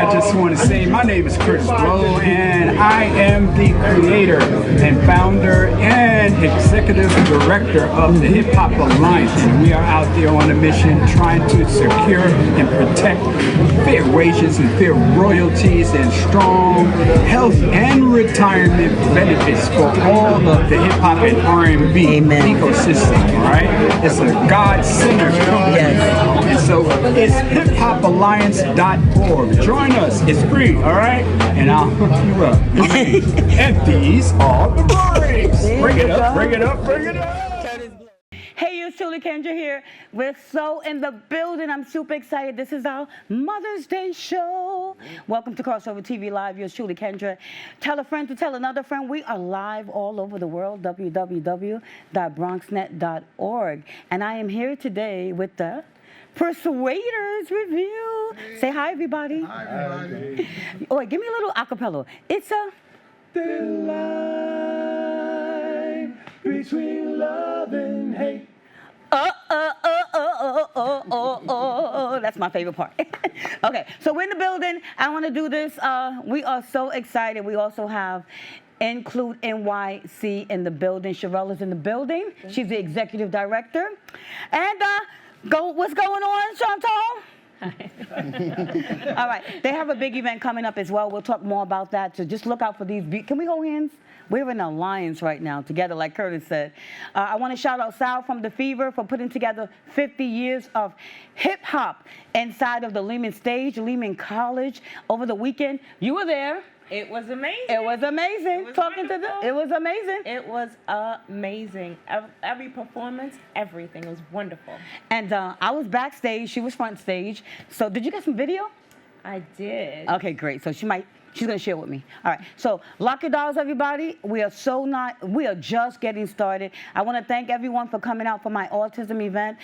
I just want to say my name is Chris Blow, and I am the creator and founder and executive director of the Hip Hop Alliance. And we are out there on a mission trying to secure and protect fair wages and fair royalties and strong health and retirement benefits for all of the hip hop and R&B ecosystem. All right, it's a God-centered company, and so it's hiphopalliance.org. Join us; it's free. All right, and I'll hook you up. And these are the breaks. Bring it up, bring it up, bring it up. Hey, it's truly Kendra here. We're so in the building. I'm super excited. This is our Mother's Day show. Welcome to CrossOver TV Live. Yours truly Kendra. Tell a friend to tell another friend. We are live all over the world. www.bronxnet.org. And I am here today with the Persuaders Revue. Say hi, everybody. Hi, everybody. Oh, wait, give me a little acapella. It's a thin line between love and hate. That's my favorite part. Okay, so we're in the building. I want to do this. We are so excited. We also have Include NYC in the building. Sherelle is in the building. She's the executive director. And what's going on, Chantal? All right, they have a big event coming up as well. We'll talk more about that. So just look out for these. Can we hold hands? We're in an alliance right now together, like Curtis said. I want to shout out Sal from The Fever for putting together 50 years of hip hop inside of the Lehman stage, Lehman College over the weekend. You were there. It was amazing. It was amazing. It was Talking wonderful. to them, it was amazing. It was amazing. Every performance, everything was wonderful. And I was backstage. She was front stage. So did you get some video? I did. Okay, great. So she's gonna share with me. All right. So lock your doors, everybody. We are just getting started. I want to thank everyone for coming out for my autism event.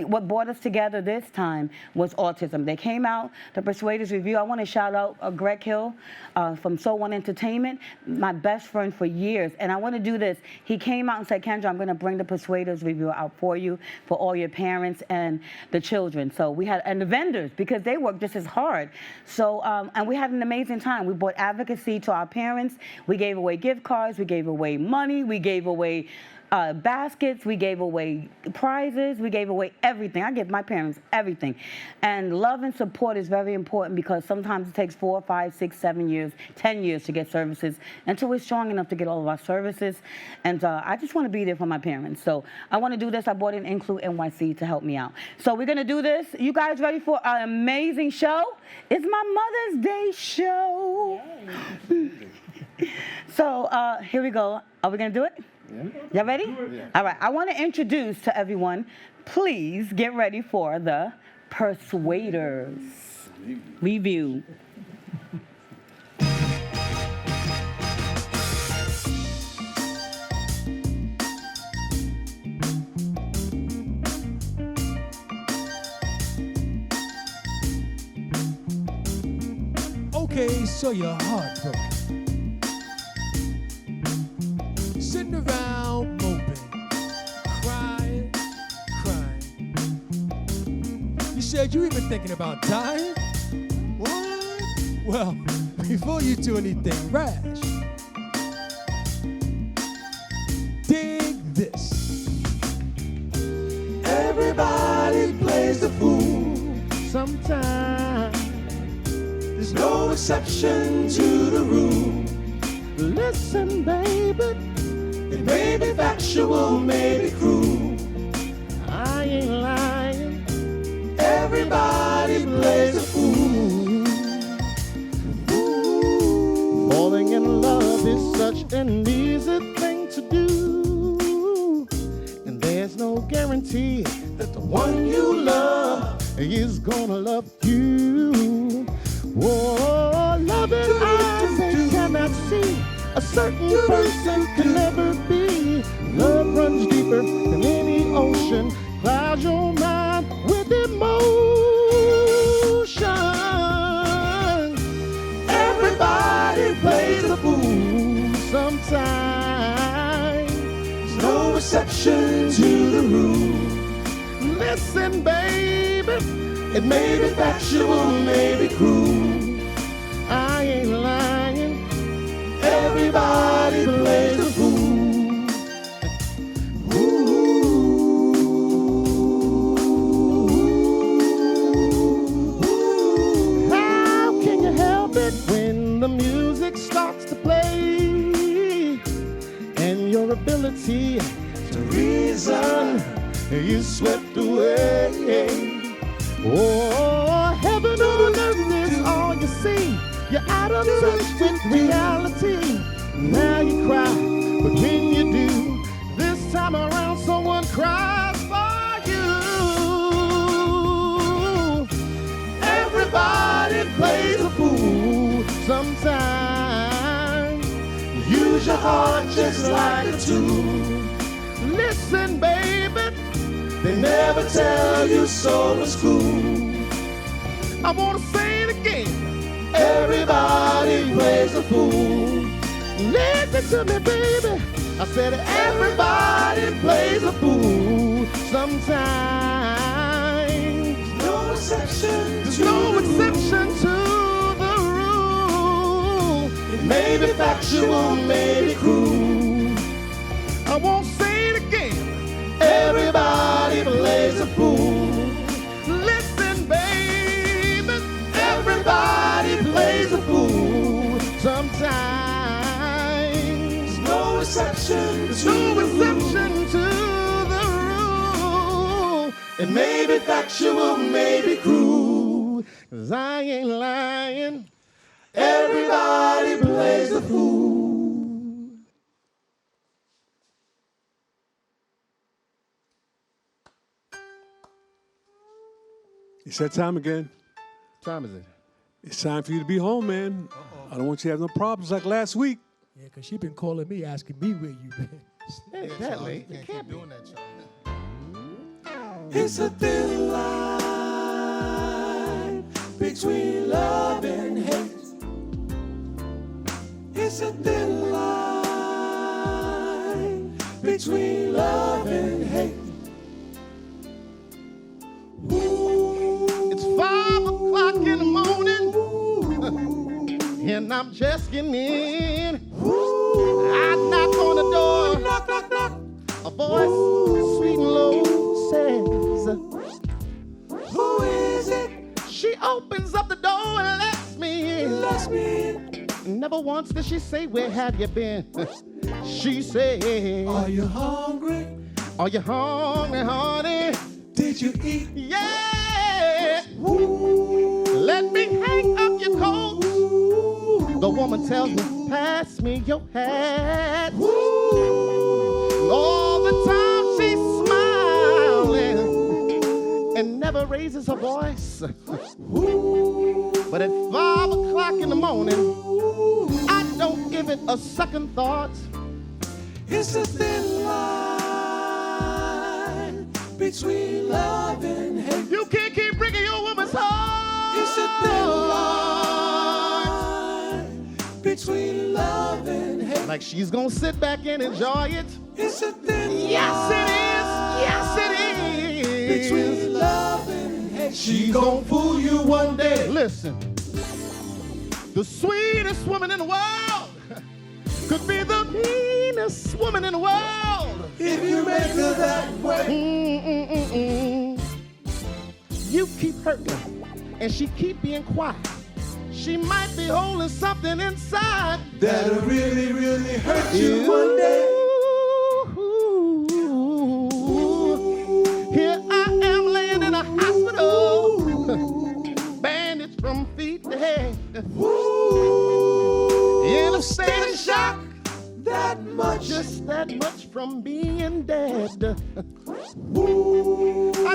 What brought us together this time was autism. They came out, the Persuaders Revue. I want to shout out Greg Hill from So One Entertainment, my best friend for years. And I want to do this. He came out and said, Kendra, I'm going to bring the Persuaders Revue out for you, for all your parents and the children. So and the vendors, because they work just as hard. So, and we had an amazing time. We brought advocacy to our parents. We gave away gift cards. We gave away money. We gave away baskets. We gave away prizes. We gave away everything. I give my parents everything. And love and support is very important because sometimes it takes 4, 5, 6, 7 years, 10 years to get services until we're strong enough to get all of our services. And I just want to be there for my parents. So I want to do this. I brought in Include NYC to help me out. So we're going to do this. You guys ready for an amazing show? It's my Mother's Day show. So here we go. Are we going to do it? Yeah. Y'all ready? Yeah. All right. I want to introduce to everyone, please get ready for the Persuaders Revue. Okay, so you're heartbroken. Sitting around moping, crying. You said you even thinking about dying? What? Well, before you do anything rash, dig this. Everybody plays the fool. Sometimes There's no exception to the rule. listen, baby, It may be factual, may be cruel. I ain't lying. Everybody plays a fool. Falling in love is such an easy thing to do, and there's no guarantee That the one you love is gonna love you. Oh, loving eyes they cannot see. A certain person can never be. Love runs deeper than any ocean. Clouds your mind with emotion. Everybody plays a fool. Sometimes There's no exception to the rule. listen, baby, It may be factual, may be cruel. reality. The reason is swept away. Oh, heaven on earth is all you see. You're out of touch with reality. Now you cry, but when you do, this time around someone cries for you. Everybody plays a fool sometimes. Use your heart just like a tool. Listen, baby, they never tell you so in school. I wanna say it again. Everybody plays a fool. Listen to me, baby. I said everybody plays a fool sometimes. No exception. There's no exception to the rule. It may be factual, maybe cruel. I won't say it again. Everybody plays a fool. Listen, baby. Everybody plays a fool sometimes. No exception. There's no exception to the rule. It may be factual, maybe cruel. 'Cause I ain't lying. Everybody plays a fool. It's that time again. What time is it? It's time for you to be home, man. I don't want you to have no problems like last week. Yeah, because she been calling me, asking me where you been. Hey, that late. You can't keep doing that, y'all. It's a thin line between love and hate. It's a thin line between love and hate. It's 5 o'clock in the morning, and I'm just getting in. I knock on the door. Knock, knock, knock. A voice, sweet and low, says, Who is it? she opens up the door and lets me in. Let me in. Never once did she say, where have you been? She said, Are you hungry? are you hungry, honey? Did you eat? Yeah. Let me hang up your coat. The woman tells me, pass me your hat. All the time she's smiling and never raises her voice. But at 5 o'clock in the morning, I don't give it a second thought. It's a thin line between love and hate. You can't keep breaking your woman's heart. It's a thin line between love and hate. Like she's gonna sit back and enjoy it. It's a thin Yes, it is. Yes, it is. between love and hate. She's gonna fool you one day. Listen, the sweetest woman in the world could be the meanest woman in the world. If you make her that way. You keep hurting her, and she keep being quiet. She might be holding something inside That'll really, really hurt you one day. Here I am laying in a hospital, bandaged from feet to head, in a state of shock. That much. Just that much from being dead. I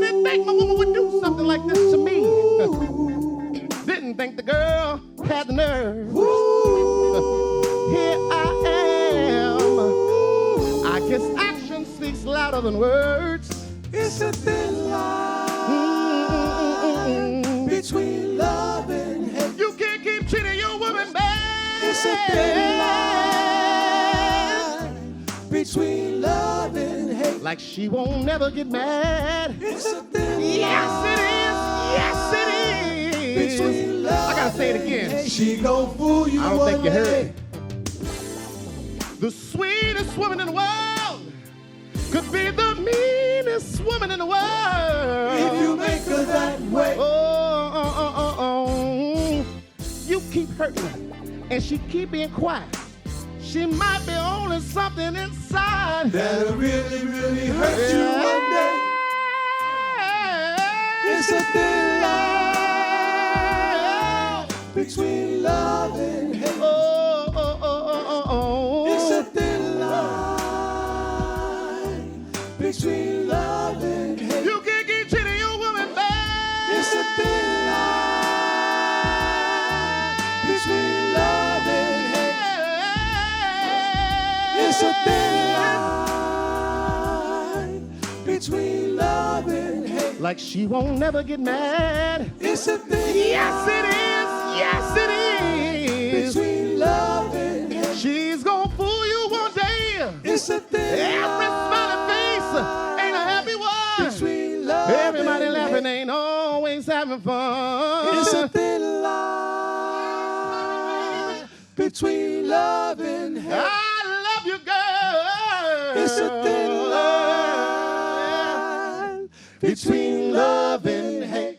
didn't think my woman would do something like this to me. Didn't think the girl had the nerve. Here I am. I guess action speaks louder than words. It's a thin line between love and hate. You can't keep cheating your woman, man. It's a thin line between love and hate. Like she won't never get mad. It's a thin Yes, it is. Yes, it is. between love. I gotta say it again. She gon' fool you I don't one think you heard day. it. The sweetest woman in the world could be the meanest woman in the world. If you make her that way. You keep hurting her, and she keep being quiet. She might be only something inside That'll really, really hurt you one day. It's a thin line between love and hate. It's a thin line between love and hate. You can't keep treating your woman bad. It's a thin line between love and hate. It's a thin line between love and hate. Like she won't never get mad. It's a thin Yes, it is. Yes, it is. between love and hate. She's gonna fool you one day. It's a thin Every smiling face ain't a happy one. between love Everybody and laughing hate. ain't always having fun. It's a thin line between love and hate. I love you, girl. It's a thin line between love and hate.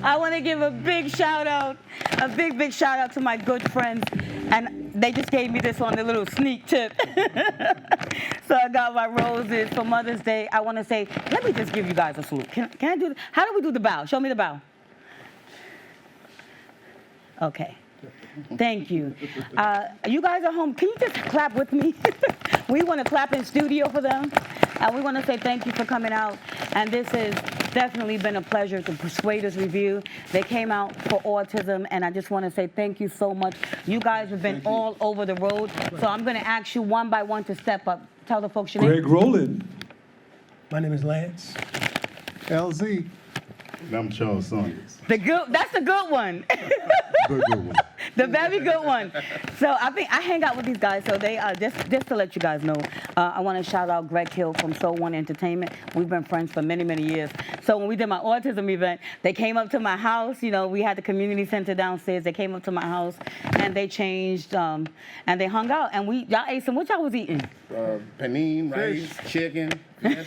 I want to give a big shout out, a big shout out to my good friends. And they just gave me this on the little sneak tip. So I got my roses for Mother's Day. I want to say, let me just give you guys a salute. Can I do, how do we do the bow? Show me the bow. Okay. Thank you. You guys at home, can you just clap with me? We want to clap in studio for them. We want to say thank you for coming out. And this has definitely been a pleasure to Persuaders Revue. They came out for autism, and I just want to say thank you so much. You guys have been all over the road, so I'm going to ask you one by one to step up. Tell the folks your name. Greg Rowland. My name is Lance. LZ. And I'm Charles Saunders. That's the good one. Good one. The very good one. So I think I hang out with these guys. So they just to let you guys know, I want to shout out Greg Hill from Soul One Entertainment. We've been friends for many, many years. So when we did my autism event, they came up to my house. You know, we had the community center downstairs. They came up to my house and they changed and they hung out. And y'all ate some. What y'all was eating? Panini, rice, chicken, fish.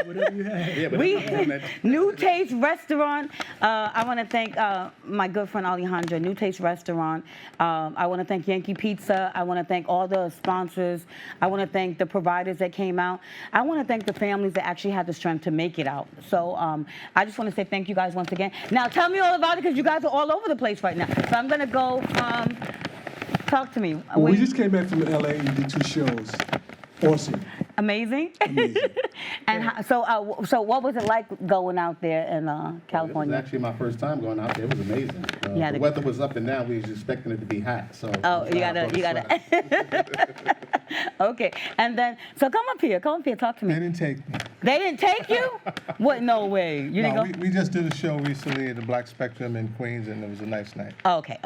Whatever you have. Yeah, but We I'm that. New Taste Restaurant. I want to thank my good friend Alejandra, New Taste Restaurant. I want to thank Yankee Pizza. I want to thank all the sponsors. I want to thank the providers that came out. I want to thank the families that actually had the strength to make it out. So I just want to say thank you guys once again. Now tell me all about it because you guys are all over the place right now. So I'm going to go from, talk to me. Well, we just came back from LA and did 2 shows. Awesome. Amazing. Amazing. And so what was it like going out there in It was California? actually my first time going out there. It was amazing. Yeah, the weather was up and down. We was expecting it to be hot. So Oh, you gotta. Okay, and then so come up here, talk to me. They didn't take me. They didn't take you? What? No way. You didn't No, go? we just did a show recently at the Black Spectrum in Queens, and it was a nice night. Oh, okay.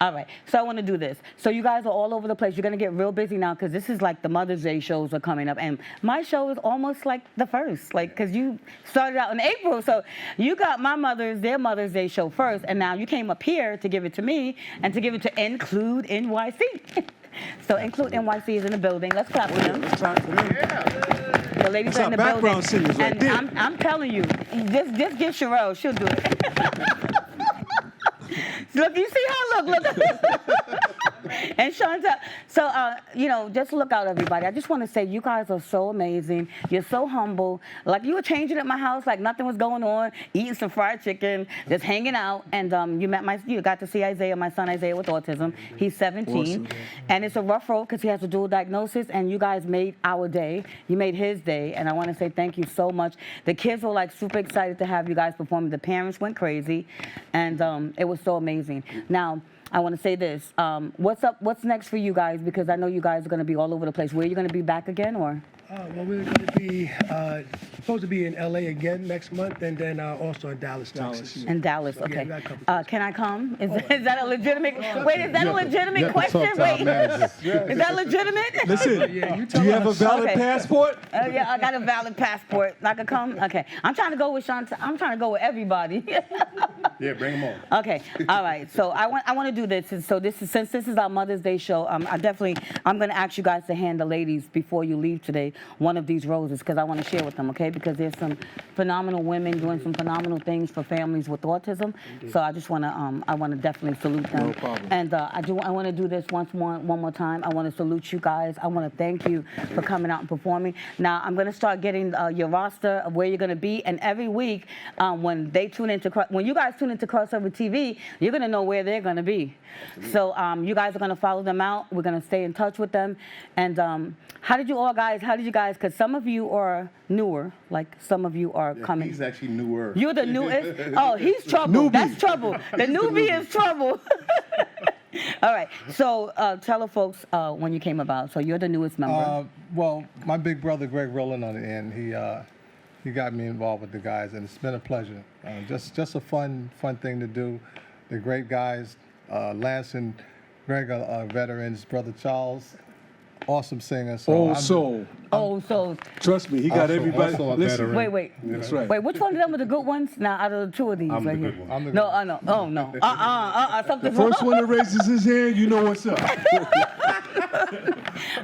All right. So I want to do this. So you guys are all over the place. You're going to get real busy now because this is like the Mother's Day shows are coming up. And my show is almost like the first, like, because you started out in April. So you got their Mother's Day show first. And now you came up here to give it to me and to give it to Include NYC. So Include NYC is in the building. Let's clap for them. The ladies That's are in the our building. background singers right And there. I'm telling you, just get Cheryl. She'll do it. Look, you see her? Look. And Chantel. So, just look out, everybody. I just want to say you guys are so amazing. You're so humble. Like, you were changing at my house like nothing was going on, eating some fried chicken, just hanging out. And you got to see Isaiah, my son Isaiah with autism. He's 17. Awesome. And it's a rough road because he has a dual diagnosis. And you guys made our day. You made his day. And I want to say thank you so much. The kids were like super excited to have you guys perform. The parents went crazy. And it was so amazing. Now, I want to say this. What's up? What's next for you guys? Because I know you guys are going to be all over the place. Where are you going to be back again, or? Well, we're going to be supposed to be in LA again next month, and then also in Dallas, Texas. In Dallas, Yeah, okay. we got a couple Can I come? Is that a legitimate? Wait, is that a legitimate question? talk to our Wait, managers. is that legitimate? Listen, Yeah, you do you have a valid Okay. passport? Yeah, I got a valid passport. I can come. Okay, I'm trying to go with Shanta. I'm trying to go with everybody. Yeah, bring them on. Okay, all right. So I want to do this. So since this is our Mother's Day show, I'm going to ask you guys to hand the ladies before you leave today one of these roses because I want to share with them. Okay, because there's some phenomenal women doing some phenomenal things for families with autism. So I just want to, I want to definitely salute them. No problem. And I want to do this one more time. I want to salute you guys. I want to thank you for coming out and performing. Now I'm going to start getting your roster of where you're going to be, and every week when you guys tune into CrossOver TV, you're going to know where they're going to be. So you guys are going to follow them out. We're going to stay in touch with them. And how did you guys, because some of you are newer, like some of you are coming. He's actually newer. You're the newest? Oh, he's trouble. Newbie. That's trouble. The newbie is trouble. All right. So tell the folks when you came about. So you're the newest member. Well, my big brother, Greg Rowland, on the end, he got me involved with the guys, and it's been a pleasure. Just a fun thing to do. They're great guys. Lance and Greg are veterans. Brother Charles, awesome singer. So So Trust me, he got everybody. Also a Listen, veteran. wait. that's right. Wait, which one of them are the good ones? Now, out of the two of these I'm right the here. good one. I'm the No, I know. Oh, no. Something's wrong. First one that raises his hand, you know what's up.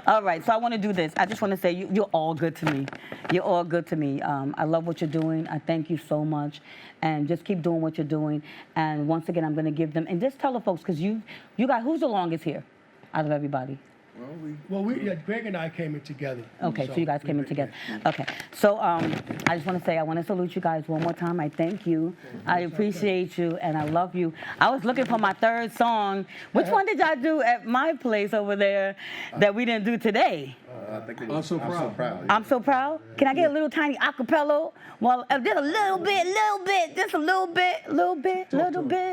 All right, so I want to do this. I just want to say you're all good to me. You're all good to me. I love what you're doing. I thank you so much. And just keep doing what you're doing. And once again, I'm going to give them, and just tell the folks, because you guys, who's the longest here out of everybody? Well, Greg and I came in together. Okay, so you guys came in together. Okay, so I just want to say I want to salute you guys one more time. I thank you. I appreciate you, and I love you. I was looking for my third song. Which one did y'all do at my place over there that we didn't do today? I think it I'm was, so proud. I'm so proud. Can I get a little tiny acapella? Well, just a little bit, just a little bit.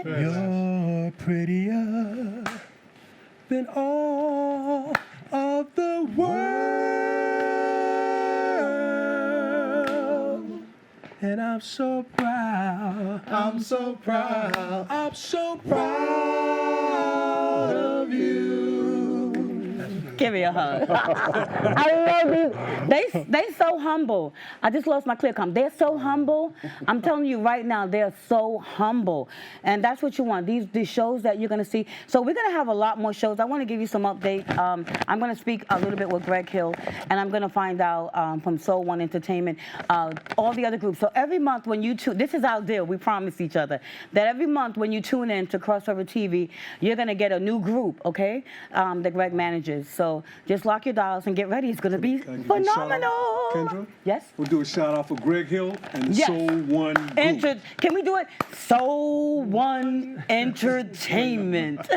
You're prettier than all of the world. And I'm so proud. I'm so proud. I'm so proud of you. Give me a hug. I love you. They so humble. I just lost my clear comm. They're so humble. I'm telling you right now, they're so humble. And that's what you want, these shows that you're going to see. So we're going to have a lot more shows. I want to give you some updates. I'm going to speak a little bit with Greg Hill, and I'm going to find out from Soul One Entertainment, all the other groups. So every month when you tune, this is our deal, we promise each other, that every month when you tune in to CrossOver TV, you're going to get a new group, okay, that Greg manages. So just lock your dials and get ready. It's going to be phenomenal. Kendra? Yes? We'll do a shout out for Greg Hill and the Yes. Soul One group. Can we do it? Soul One Entertainment.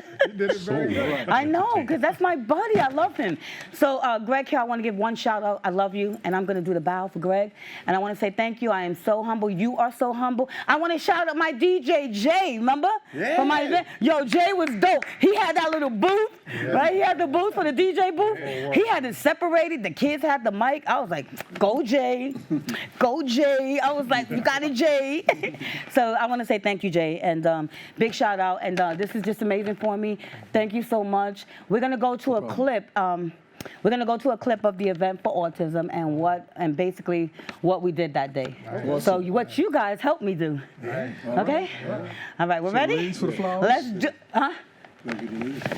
I know, because that's my buddy. I love him. So, Greg Hill, I want to give one shout out. I love you, and I'm going to do the bow for Greg. And I want to say thank you. I am so humble. You are so humble. I want to shout out my DJ, Jay, remember? Yeah. For my event. Yo, Jay was dope. He had that little booth, right? He had the booth for the DJ booth. He had it separated. The kids had the mic. I was like, go, Jay. Go, Jay. I was like, you got it, Jay. So I want to say thank you, Jay. And big shout out. And this is just amazing for me. Thank you so much. We're going to go to a clip. We're going to go to a clip of the event for autism and basically what we did that day. Right. So what you guys helped me do. Right. Okay? All right, we're ready? Ladies for the flowers? Let's do,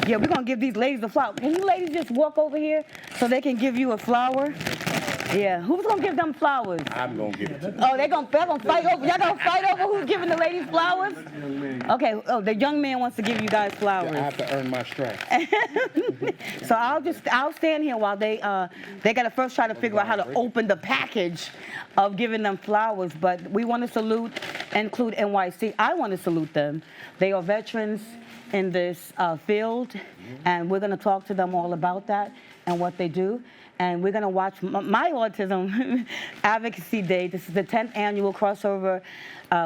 yeah, we're going to give these ladies a flower. Can you ladies just walk over here so they can give you a flower? Yeah, who's going to give them flowers? I'm going to give it to them. Oh, they're going to fight over, y'all going to fight over who's giving the ladies flowers? Okay, the young man wants to give you guys flowers. I have to earn my stripes. So I'll stand here while they got to first try to figure out how to open the package of giving them flowers. But we want to include NYC. I want to salute them. They are veterans in this field, and we're going to talk to them all about that and what they do. And we're going to watch my Autism Advocacy Day. This is the 10th annual CrossOver.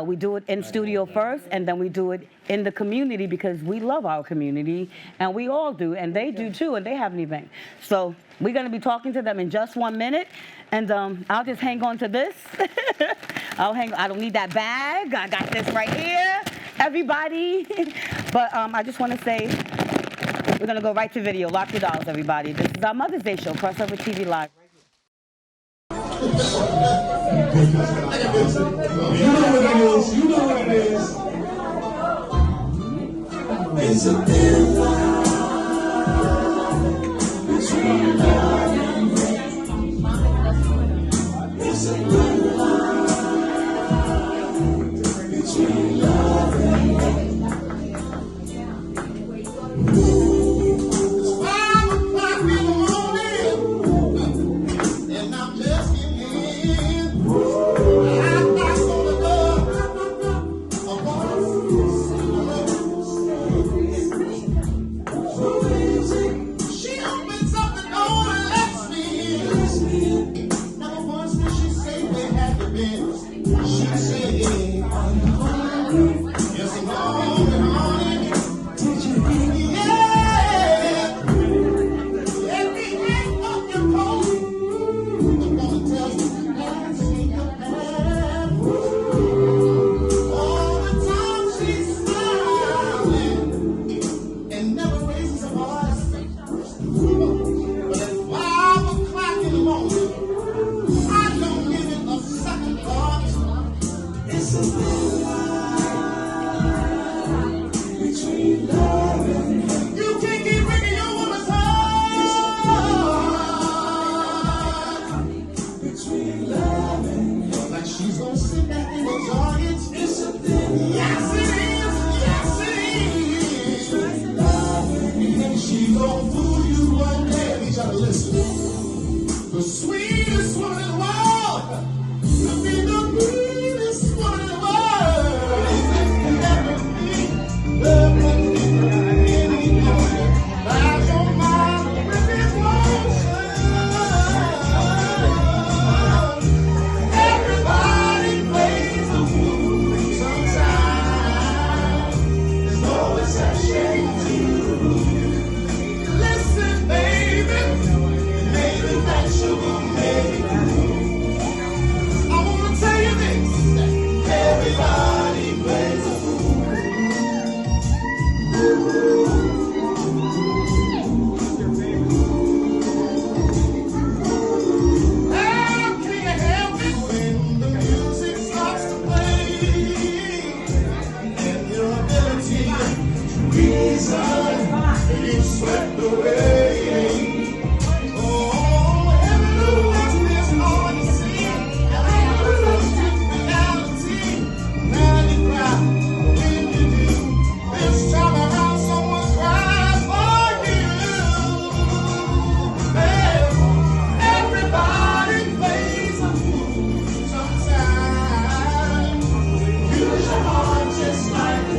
We do it in studio first, and then we do it in the community because we love our community, and we all do, and they do too, and they have an event. So we're going to be talking to them in just 1 minute, and I'll just hang on to this. I don't need that bag. I got this right here, everybody. But I just want to say, we're going to go right to video. Lock your dolls, everybody. This is our Mother's Day show, CrossOver TV Live. You know what it is. You know what it is. It's a thin line between love and hate. It's a good line.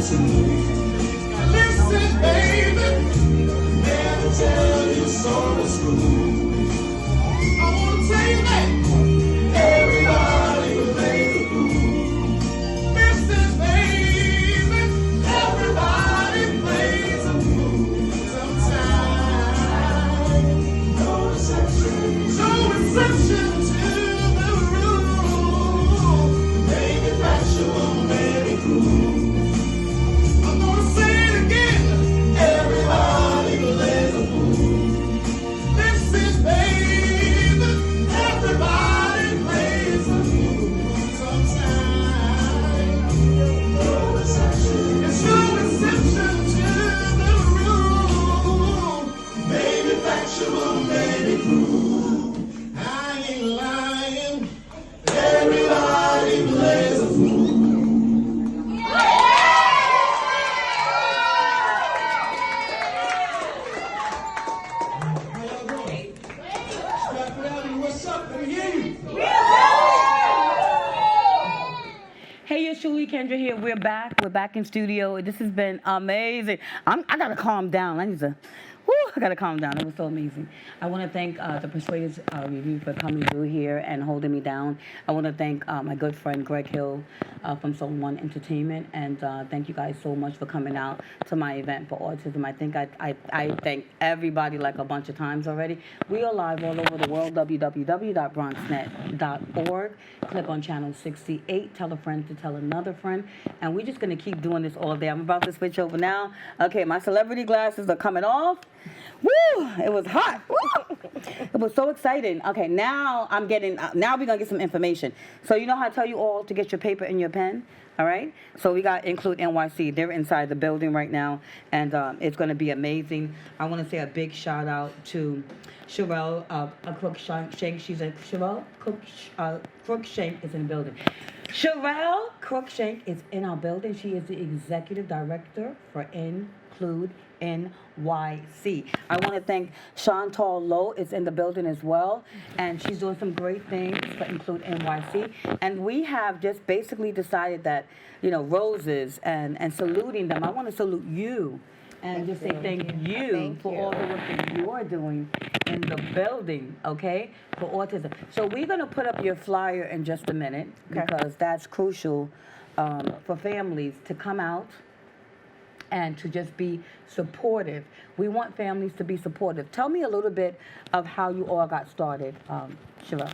Listen, baby, never tell you so it's true. I wanna tell you that everybody plays a fool. Listen, baby, everybody plays a fool. Sometimes, no exception to the rule. Maybe factual, maybe cruel. I'm gonna say it again. Everybody plays a fool. Listen, baby, everybody plays a fool. Sometimes, no exception. It's no exception to the rule. Maybe factual, maybe cruel. I ain't lying. Everybody plays a fool. What's up? Let me hear you. Hey, it's Shuli Kendra here. We're back. We're back in studio. This has been amazing. I gotta calm down. I gotta calm down. It was so amazing. I want to thank the Persuaders Revue for coming through here and holding me down. I want to thank my good friend Greg Hill from Zone 1 Entertainment, and thank you guys so much for coming out to my event for autism. I think I thank everybody like a bunch of times already. We are live all over the world, www.bronxnet.org. Click on channel 68, tell a friend to tell another friend, and we're just going to keep doing this all day. I'm about to switch over now. Okay, my celebrity glasses are coming off. Woo! It was hot. Woo! It was so exciting. Okay, now we're gonna get some information. So you know how I tell you all to get your paper and your pen? All right? So we got Include NYC. They're inside the building right now, and it's gonna be amazing. I wanna say a big shout out to Sherelle Crookshank. She's a Crookshank is in the building. Sherelle Crookshank is in our building. She is the executive director for Include NYC. I want to thank Chantal Lowe is in the building as well, and she's doing some great things for Include NYC. And we have just basically decided that, roses and saluting them. I want to salute you and just say thank you for all the work that you are doing in the building, okay, for autism. So we're going to put up your flyer in just a minute because that's crucial for families to come out and to just be supportive. We want families to be supportive. Tell me a little bit of how you all got started, Shiva.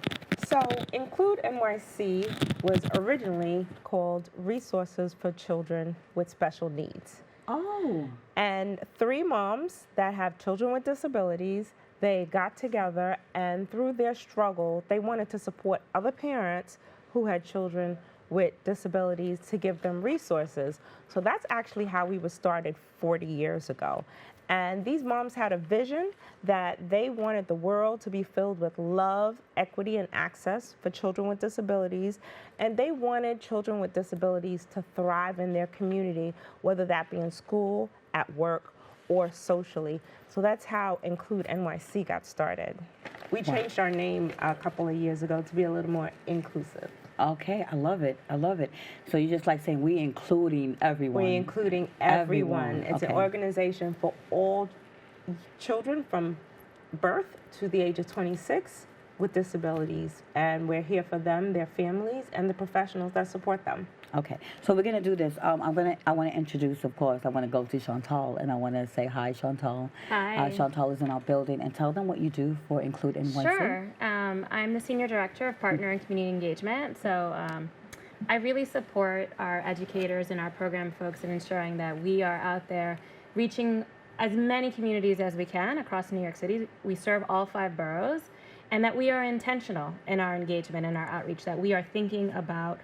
So Include NYC was originally called Resources for Children with Special Needs. Oh. And 3 moms that have children with disabilities, they got together, and through their struggle, they wanted to support other parents who had children with disabilities to give them resources. So that's actually how we were started 40 years ago. And these moms had a vision that they wanted the world to be filled with love, equity, and access for children with disabilities. And they wanted children with disabilities to thrive in their community, whether that be in school, at work, or socially. So that's how Include NYC got started. We changed our name a couple of years ago to be a little more inclusive. Okay, I love it. I love it. So you just like saying we including everyone. We're including everyone. It's an organization for all children from birth to the age of 26 with disabilities. And we're here for them, their families, and the professionals that support them. Okay, so we're gonna do this. I want to introduce, of course. I want to go to Chantal, and I want to say hi, Chantal. Hi. Chantal is in our building, and tell them what you do for Include NYC. Sure. I'm the Senior Director of Partner and Community Engagement. So I really support our educators and our program folks in ensuring that we are out there reaching as many communities as we can across New York City. We serve all 5 boroughs, and that we are intentional in our engagement and our outreach, that we are thinking about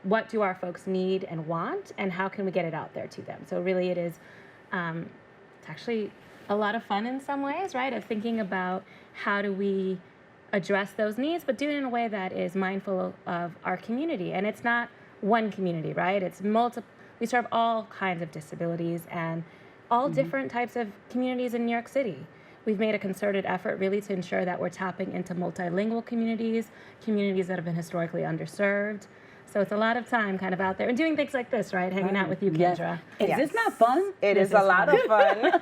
what do our folks need and want, and how can we get it out there to them. So really it is, it's actually a lot of fun in some ways, right, of thinking about how do we address those needs, but do it in a way that is mindful of our community. And it's not one community, right? It's we serve all kinds of disabilities and all different types of communities in New York City. We've made a concerted effort really to ensure that we're tapping into multilingual communities that have been historically underserved. So it's a lot of time kind of out there and doing things like this, right? Hanging out with you, Kendra. Is this not fun? It is a lot of fun.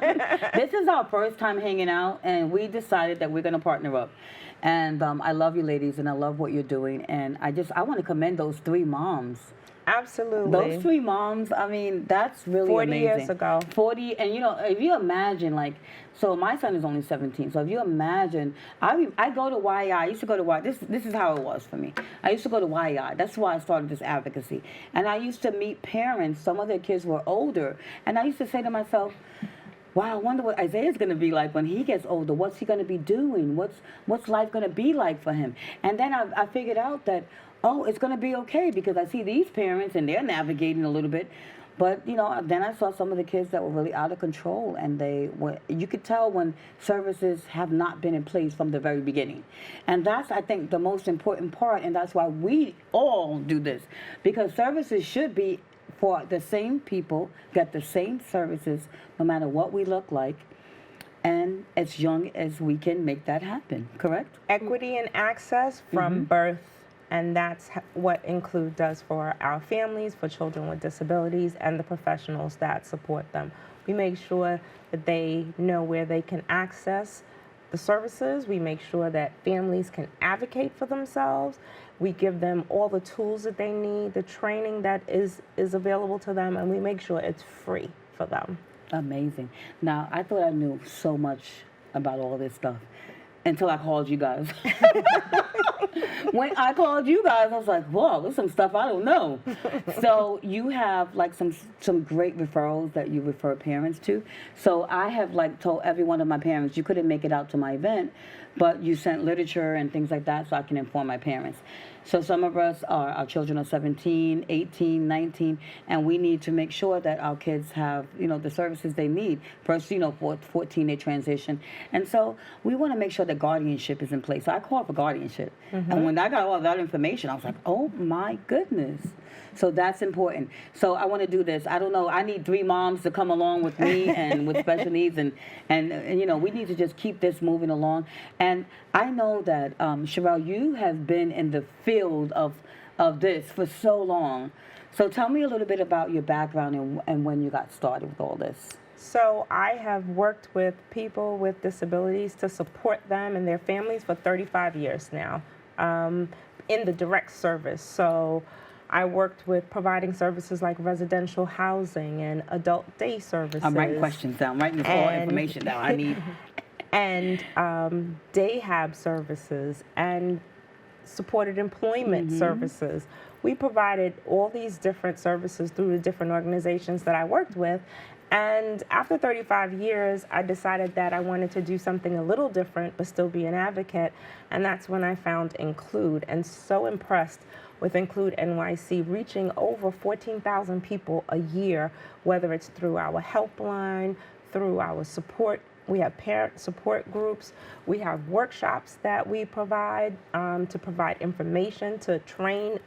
This is our first time hanging out, and we decided that we're going to partner up. And I love you ladies, and I love what you're doing. And I want to commend those 3 moms. Absolutely. Those 3 moms, I mean, that's really 40 amazing. years ago. 40, and you know, if you imagine, like, so my son is only 17, so if you imagine, I go to YI, I used to go to YI, this is how it was for me. I used to go to YI, that's why I started this advocacy. And I used to meet parents, some of their kids were older, and I used to say to myself, wow, I wonder what Isaiah's going to be like when he gets older. What's he going to be doing? What's life going to be like for him? And then I figured out that, oh, it's going to be okay because I see these parents and they're navigating a little bit. But, you know, then I saw some of the kids that were really out of control, and you could tell when services have not been in place from the very beginning. And that's, I think, the most important part, and that's why we all do this, because services should be for the same people, get the same services, no matter what we look like, and as young as we can make that happen, correct? Equity and access from birth, and that's what Include does for our families, for children with disabilities, and the professionals that support them. We make sure that they know where they can access the services. We make sure that families can advocate for themselves. We give them all the tools that they need, the training that is available to them, and we make sure it's free for them. Amazing. Now, I thought I knew so much about all this stuff until I called you guys. When I called you guys, I was like, whoa, there's some stuff I don't know. So you have like some great referrals that you refer parents to. So I have like told every one of my parents, you couldn't make it out to my event, but you sent literature and things like that so I can inform my parents. So some of us, our children are 17, 18, 19, and we need to make sure that our kids have, you know, the services they need. First, you know, 14, they transition. And so we want to make sure that guardianship is in place. So I called for guardianship. And when I got all that information, I was like, oh my goodness. So that's important. So I want to do this. I don't know. I need 3 moms to come along with me and with special needs. And you know, we need to just keep this moving along. And I know that, Sherelle, you have been in the field of this for so long. So tell me a little bit about your background and when you got started with all this. So I have worked with people with disabilities to support them and their families for 35 years now in the direct service. So I worked with providing services like residential housing and adult day services. I'm writing questions down, writing this all information down. I need. And day hab services and supported employment services. We provided all these different services through the different organizations that I worked with. And after 35 years, I decided that I wanted to do something a little different, but still be an advocate. And that's when I found Include, and so impressed with Include NYC, reaching over 14,000 people a year, whether it's through our helpline, through our support. We have parent support groups. We have workshops that we provide to provide information, to train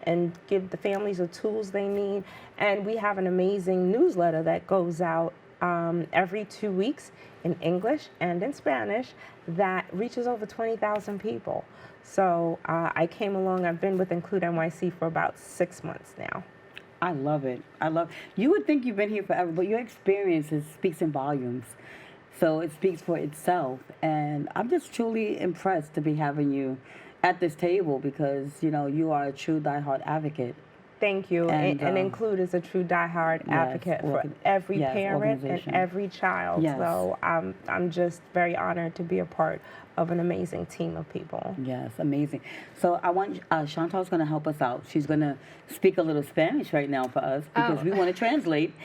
and give the families the tools they need. And we have an amazing newsletter that goes out every 2 weeks in English and in Spanish that reaches over 20,000 people. So I came along, I've been with Include NYC for about 6 months now. I love it. You would think you've been here forever, but your experience speaks in volumes. So it speaks for itself. And I'm just truly impressed to be having you at this table because, you know, you are a true diehard advocate. Thank you. And Include is a true diehard advocate for every parent and every child. Yes. So I'm just very honored to be a part of an amazing team of people. Yes, amazing. So I want Chantal's going to help us out. She's going to speak a little Spanish right now for us because we want to translate.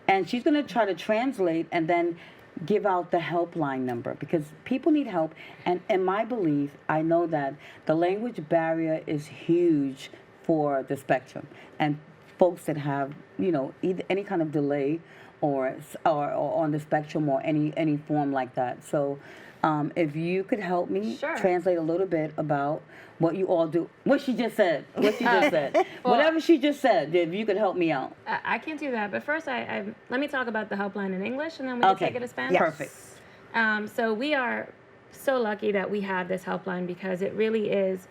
And she's going to try to translate and then give out the helpline number because people need help. And in my belief, I know that the language barrier is huge for the spectrum and folks that have, you know, either any kind of delay or on the spectrum or any form like that. So if you could help me translate a little bit about what you all do. What she just said. What she just said. Well, whatever she just said, if you could help me out. I can do that. But first, let me talk about the helpline in English, and then we can take it to Spanish. Yes. Perfect. So we are so lucky that we have this helpline because it really is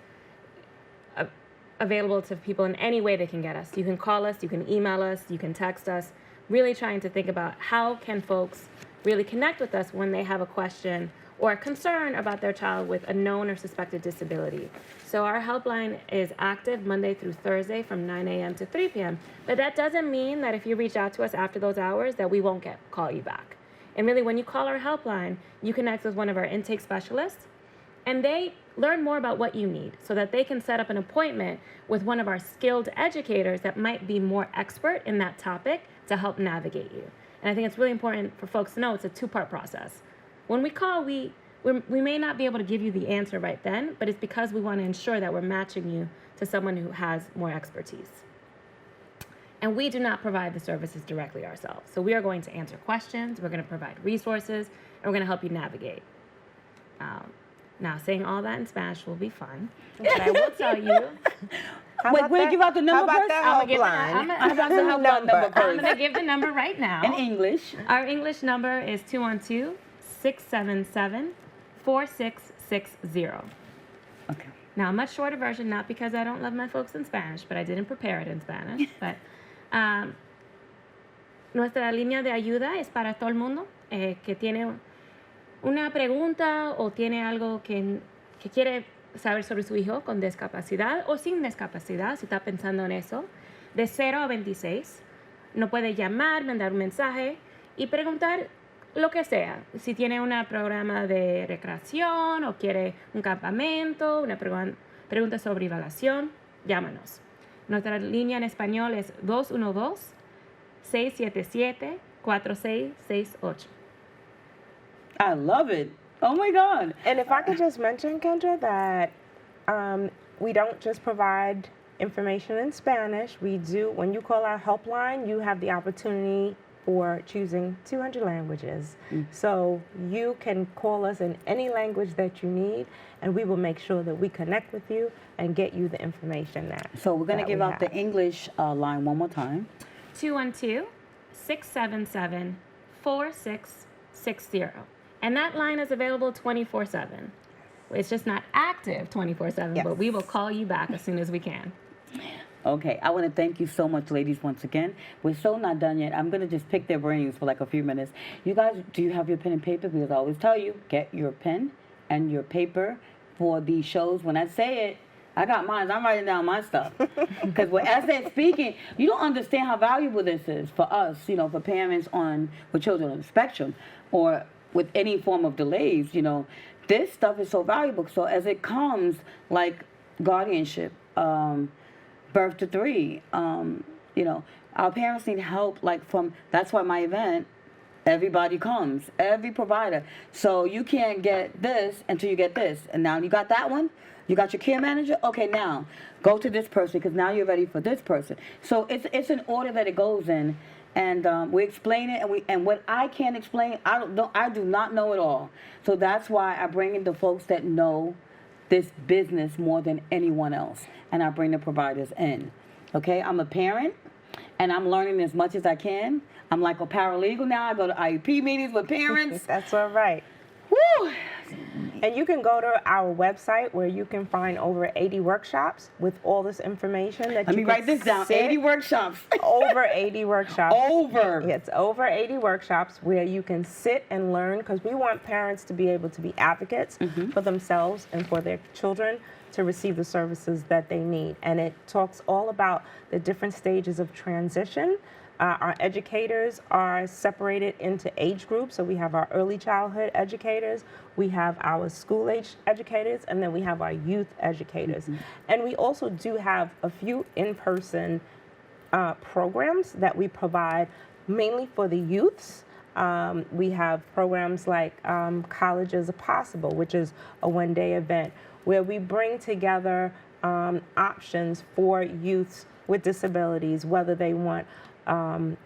available to people in any way they can get us. You can call us, you can email us, you can text us, really trying to think about how can folks really connect with us when they have a question or a concern about their child with a known or suspected disability. So our helpline is active Monday through Thursday from 9 a.m. to 3 p.m. But that doesn't mean that if you reach out to us after those hours that we won't call you back. And really, when you call our helpline, you connect with one of our intake specialists, and they learn more about what you need so that they can set up an appointment with one of our skilled educators that might be more expert in that topic to help navigate you. And I think it's really important for folks to know it's a two-part process. When we call, we may not be able to give you the answer right then, but it's because we want to ensure that we're matching you to someone who has more expertise. And we do not provide the services directly ourselves. So we are going to answer questions, we're going to provide resources, and we're going to help you navigate. Now, saying all that in Spanish will be fun, but I will tell you. Wait, we'll give out the number first? How about that helpline? How about the helpline number I'm first? going to give the number right now. In English. Our English number is 212-677-4660. Okay. Now, a much shorter version, not because I don't love my folks in Spanish, but I didn't prepare it in Spanish. But nuestra línea de ayuda es para todo el mundo que tiene una pregunta o tiene algo que quiere saber sobre su hijo con discapacidad o sin discapacidad, si está pensando en eso, de 0 a 26. No puede llamar, mandar un mensaje y preguntar lo que sea. Si tiene un programa de recreación o quiere un campamento, una pregunta sobre evaluación, llámanos. Nuestra línea en español es 212-677-4668. I love it. Oh my God. And if I could just mention, Kendra, that we don't just provide information in Spanish. We do, when you call our helpline, you have the opportunity for choosing 200 languages. So you can call us in any language that you need, and we will make sure that we connect with you and get you the information that. So we're going to give out have. the English line one more time. 212-677-4660. And that line is available 24/7. It's just not active 24/7, Yes. but we will call you back as soon as we can. Okay, I want to thank you so much, ladies, once again. We're so not done yet. I'm going to just pick their brains for like a few minutes. You guys, do you have your pen and paper? Because I always tell you, get your pen and your paper for these shows. When I say it, I got mine. I'm writing down my stuff. Because as they're speaking, you don't understand how valuable this is for us, you know, for parents with children on the spectrum or with any form of delays, you know. This stuff is so valuable. So as it comes, like guardianship, birth to 3, you know, our parents need help, that's why my event, everybody comes, every provider. So you can't get this until you get this. And now you got that one, you got your care manager, okay, now go to this person because now you're ready for this person. So it's an order that it goes in, and we explain it, and what I can't explain, I do not know it all. So that's why I bring in the folks that know this business more than anyone else, and I bring the providers in. Okay, I'm a parent, and I'm learning as much as I can. I'm like a paralegal now. I go to IEP meetings with parents. That's all right. Woo! And you can go to our website where you can find over 80 workshops with all this information that Let me write this down. 80 workshops. Over 80 workshops. Over. It's over 80 workshops where you can sit and learn, because we want parents to be able to be advocates for themselves and for their children to receive the services that they need. And it talks all about the different stages of transition. Our educators are separated into age groups. So we have our early childhood educators, we have our school age educators, and then we have our youth educators. And we also do have a few in-person programs that we provide mainly for the youths. We have programs like College is Possible, which is a one-day event where we bring together options for youths with disabilities, whether they want a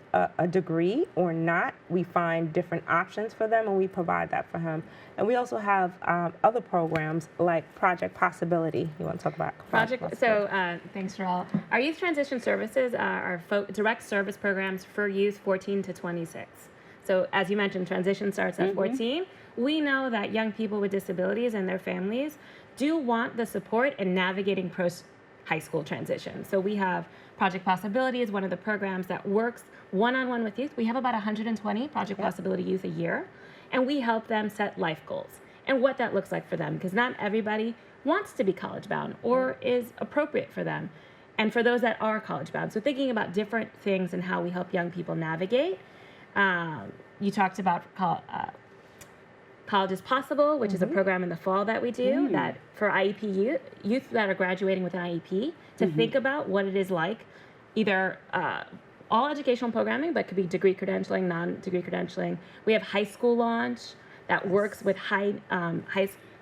degree or not. We find different options for them, and we provide that for him. And we also have other programs like Project Possibility. You want to talk about Project? So thanks for all. Our youth transition services are direct service programs for youth 14 to 26. So as you mentioned, transition starts at 14. We know that young people with disabilities and their families do want the support in navigating high school transition. So we have Project Possibility is one of the programs that works one-on-one with youth. We have about 120 Project Possibility youth a year, and we help them set life goals and what that looks like for them, because not everybody wants to be college bound or is appropriate for them. And for those that are college bound, so thinking about different things and how we help young people navigate. You talked about College is Possible, which is a program in the fall that we do that for IEP youth that are graduating with an IEP to think about what it is like, either all educational programming, but could be degree credentialing, non-degree credentialing. We have High School Launch that works with high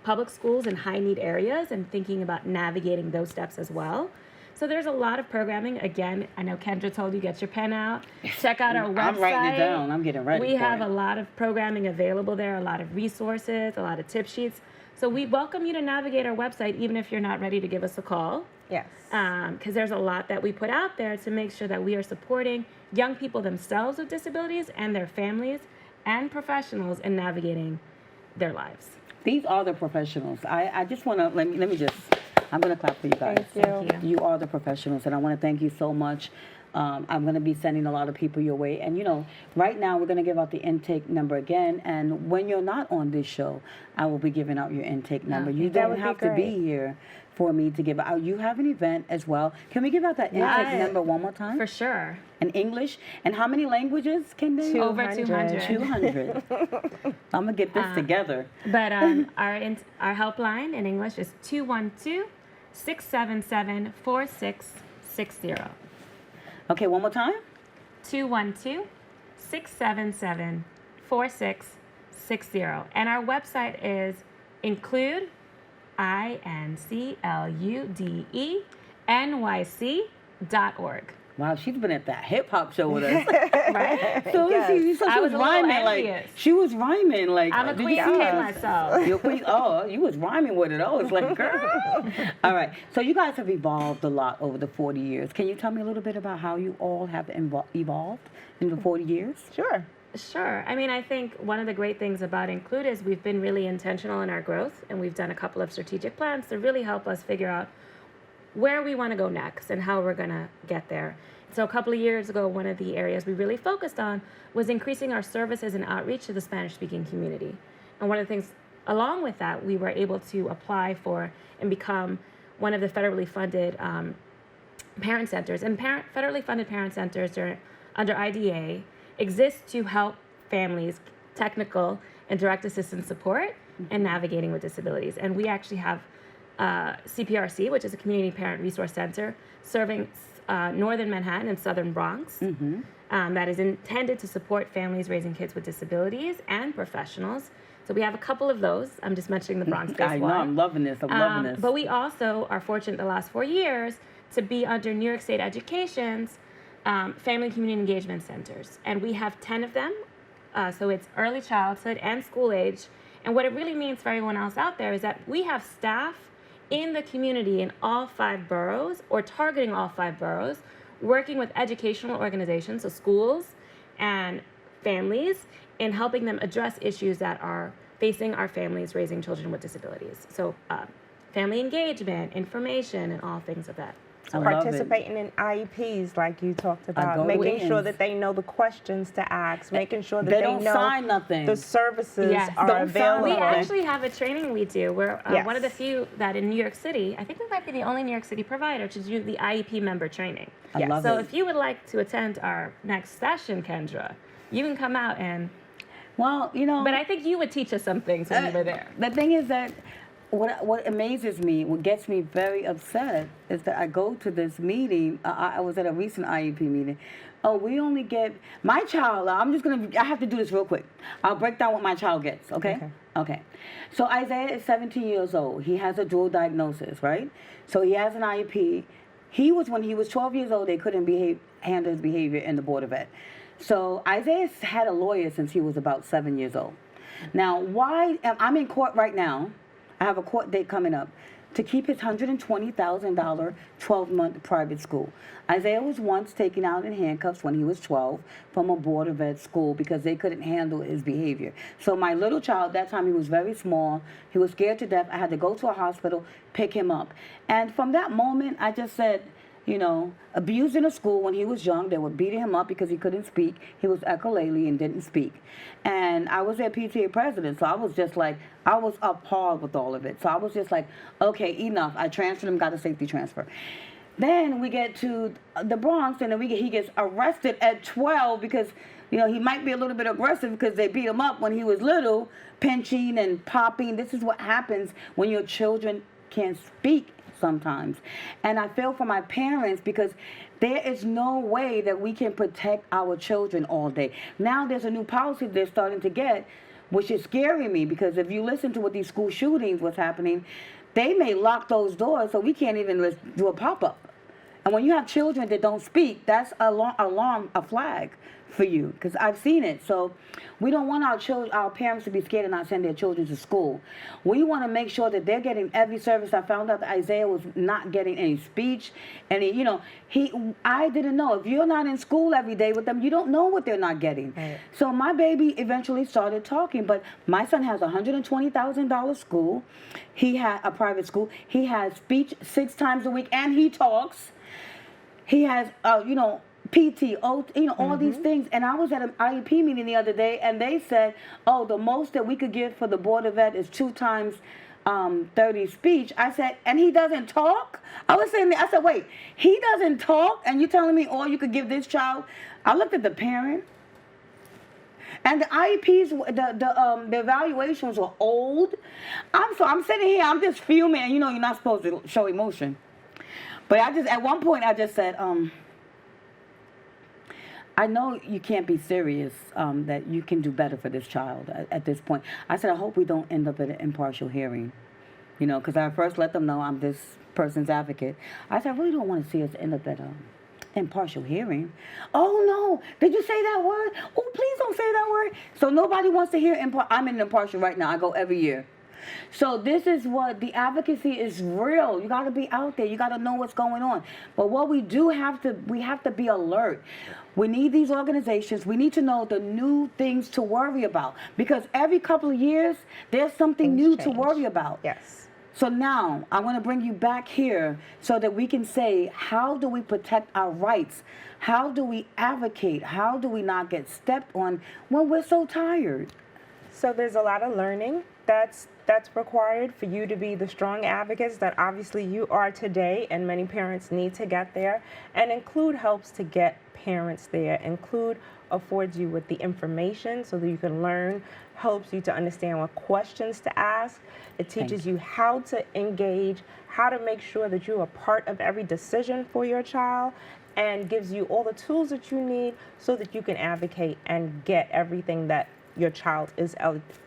public schools in high need areas and thinking about navigating those steps as well. So there's a lot of programming. Again, I know Kendra told you, get your pen out. Check out our website. I'm writing it down. I'm getting ready. We have a lot of programming available there, a lot of resources, a lot of tip sheets. So we welcome you to navigate our website, even if you're not ready to give us a call. Yes. Because there's a lot that we put out there to make sure that we are supporting young people themselves with disabilities and their families and professionals in navigating their lives. These are the professionals. I just want to, let me just, I'm going to clap for you guys. Thank you. You are the professionals, and I want to thank you so much. I'm going to be sending a lot of people your way. And, you know, right now we're going to give out the intake number again. And when you're not on this show, I will be giving out your intake number. You don't have to be here for me to give out. You have an event as well. Can we give out that intake number one more time? For sure. In English. And how many languages can they? Over 200. 200. I'm going to get this together. But our helpline in English is 212-677-4660. Okay, one more time. 212-677-4660. And our website is include.nyc.org. Wow, she's been at that hip hop show with us. Right? So she was rhyming like she was rhyming like. I'm a queen kid myself. You're queen. Oh, you was rhyming with it. Oh, it's like girl. All right. So you guys have evolved a lot over the 40 years. Can you tell me a little bit about how you all have evolved in the 40 years? Sure. Sure. I mean, I think one of the great things about Include is we've been really intentional in our growth, and we've done a couple of strategic plans to really help us figure out where we want to go next and how we're going to get there. So a couple of years ago, one of the areas we really focused on was increasing our services and outreach to the Spanish-speaking community. And one of the things along with that, we were able to apply for and become one of the federally funded parent centers. And federally funded parent centers under IDA exist to help families technical and direct assistance support and navigating with disabilities. And we actually have CPRC, which is a Community Parent Resource Center, serving northern Manhattan and southern Bronx. That is intended to support families raising kids with disabilities and professionals. So we have a couple of those. I'm just mentioning the Bronx-based I know, one. I'm loving this. I'm loving this. But we also are fortunate the last 4 years to be under New York State Education's Family and Community Engagement Centers. And we have 10 of them. So it's early childhood and school age. And what it really means for everyone else out there is that we have staff in the community in all 5 boroughs, or targeting all 5 boroughs, working with educational organizations, so schools and families, in helping them address issues that are facing our families raising children with disabilities. So family engagement, information, and all things of that. Participating in IEPs, like you talked about, making sure that they know the questions to ask, making sure that they know sign nothing. The services are available. We actually have a training we do. We're one of the few that in New York City, I think we might be the only New York City provider to do the IEP member training. I love so it. if you would like to attend our next session, Kendra, you can come out and... Well, you know... But I think you would teach us some things when you were there. The thing is that what amazes me, what gets me very upset, is that I go to this meeting. I was at a recent IEP meeting. Oh, we only get my child. I have to do this real quick. I'll break down what my child gets. Okay. So Isaiah is 17 years old. He has a dual diagnosis, right? So he has an IEP. When he was 12 years old, they couldn't handle his behavior in the Board of Ed. So Isaiah's had a lawyer since he was about 7 years old. Now, I'm in court right now. I have a court date coming up. to keep his $120,000 12-month private school. Isaiah was once taken out in handcuffs when he was 12 from a Board of Ed school because they couldn't handle his behavior. So my little child, that time he was very small, he was scared to death. I had to go to a hospital, pick him up. And from that moment, I just said, you know, abused in a school when he was young. They were beating him up because he couldn't speak. He was echolele and didn't speak. And I was their PTA president, so I was just like, I was appalled with all of it. So I was just like, okay, enough. I transferred him, got a safety transfer. Then we get to the Bronx, and then he gets arrested at 12 because, you know, he might be a little bit aggressive because they beat him up when he was little, pinching and popping. This is what happens when your children can't speak sometimes. And I feel for my parents because there is no way that we can protect our children all day. Now there's a new policy they're starting to get, which is scaring me because if you listen to what these school shootings, what's happening, they may lock those doors so we can't even do a pop-up. And when you have children that don't speak, that's a flag for you, because I've seen it. So we don't want our parents to be scared and not send their children to school. We want to make sure that they're getting every service. I found out that Isaiah was not getting any speech, and I didn't know. If you're not in school every day with them, you don't know what they're not getting. Right. So my baby eventually started talking, but my son has a $120,000 school. He had a private school. He has speech 6 times a week, and he talks. He has, PT, all these things. And I was at an IEP meeting the other day, and they said, oh, the most that we could give for the Board of Ed is 2 times 30 speech. I said, and he doesn't talk? I was saying, I said, wait, he doesn't talk, and you're telling me all you could give this child? I looked at the parent, and the IEPs, the evaluations were old. I'm sitting here, I'm just fuming, and you're not supposed to show emotion. But at one point, I just said, I know you can't be serious, that you can do better for this child at this point. I said, I hope we don't end up at an impartial hearing, because I first let them know I'm this person's advocate. I said, I really don't want to see us end up at an impartial hearing. Oh, no, did you say that word? Oh, please don't say that word. So nobody wants to hear I'm in impartial right now. I go every year. So this is what the advocacy is real. You got to be out there. You got to know what's going on. But what we have to be alert. We need these organizations. We need to know the new things to worry about, because every couple of years there's something new to worry about. Yes. So now I want to bring you back here so that we can say, how do we protect our rights? How do we advocate? How do we not get stepped on when we're so tired? So there's a lot of learning that's required for you to be the strong advocates that obviously you are today, and many parents need to get there. And Include helps to get parents there. Include affords you with the information so that you can learn, helps you to understand what questions to ask. It teaches you how to engage, how to make sure that you are part of every decision for your child, and gives you all the tools that you need so that you can advocate and get everything that your child is